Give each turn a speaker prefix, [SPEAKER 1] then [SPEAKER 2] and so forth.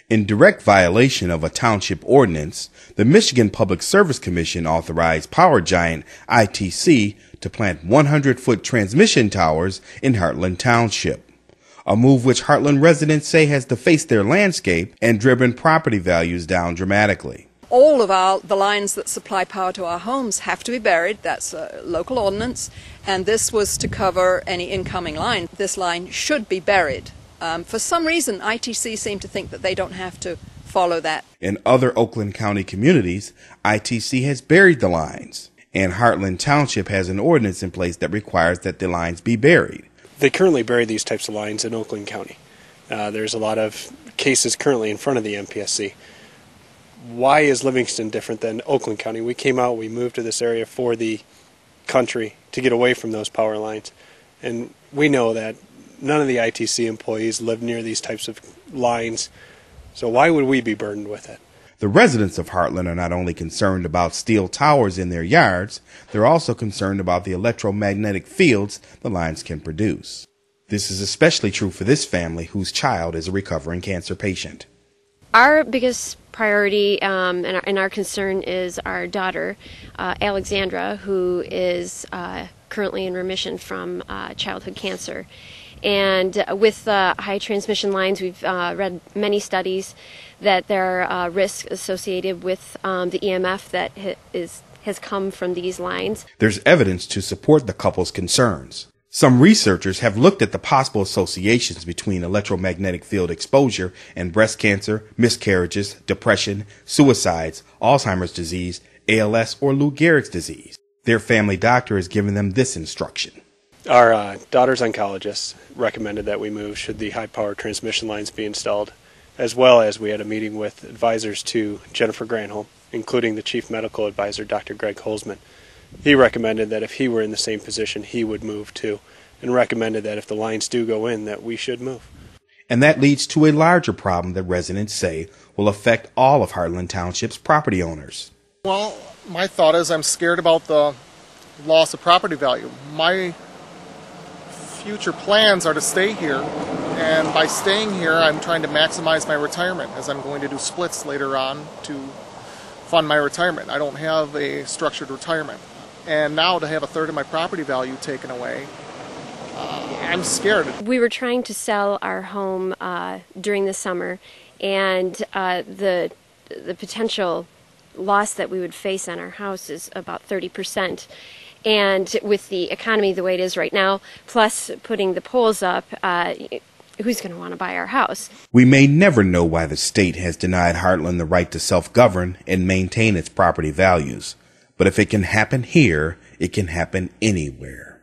[SPEAKER 1] In direct violation of a township ordinance, the Michigan Public Service Commission authorized power giant ITC to plant 100-foot transmission towers in Hartland Township, a move which Hartland residents say has defaced their landscape and driven property values down dramatically.
[SPEAKER 2] All of the lines that supply power to our homes have to be buried. That's a local ordinance, and this was to cover any incoming line. This line should be buried. For some reason, ITC seem to think that they don't have to follow that.
[SPEAKER 1] In other Oakland County communities, ITC has buried the lines, and Hartland Township has an ordinance in place that requires that the lines be buried.
[SPEAKER 3] They currently bury these types of lines in Oakland County. There's a lot of cases currently in front of the MPSC. Why is Livingston different than Oakland County? We came out, we moved to this area for the country to get away from those power lines, and we know that none of the ITC employees live near these types of lines, so why would we be burdened with it?
[SPEAKER 1] The residents of Hartland are not only concerned about steel towers in their yards, they're also concerned about the electromagnetic fields the lines can produce. This is especially true for this family whose child is a recovering cancer patient.
[SPEAKER 4] Our biggest priority and our concern is our daughter, Alexandra, who is currently in remission from childhood cancer. And with high transmission lines, we've read many studies that there are risks associated with the EMF that has come from these lines.
[SPEAKER 1] There's evidence to support the couple's concerns. Some researchers have looked at the possible associations between electromagnetic field exposure and breast cancer, miscarriages, depression, suicides, Alzheimer's disease, ALS, or Lou Gehrig's disease. Their family doctor has given them this instruction.
[SPEAKER 3] Our daughter's oncologist recommended that we move should the high-power transmission lines be installed, as well as we had a meeting with advisors to Jennifer Granholm, including the chief medical advisor, Dr. Greg Holzman. He recommended that if he were in the same position, he would move too, and recommended that if the lines do go in, that we should move.
[SPEAKER 1] And that leads to a larger problem that residents say will affect all of Hartland Township's property owners.
[SPEAKER 5] Well, my thought is I'm scared about the loss of property value. My future plans are to stay here, and by staying here I'm trying to maximize my retirement, as I'm going to do splits later on to fund my retirement. I don't have a structured retirement, and now to have a third of my property value taken away, I'm scared.
[SPEAKER 4] We were trying to sell our home during the summer, and the potential loss that we would face on our house is about 30%. And with the economy the way it is right now, plus putting the poles up, who's going to want to buy our house?
[SPEAKER 1] We may never know why the state has denied Hartland the right to self-govern and maintain its property values. But if it can happen here, it can happen anywhere.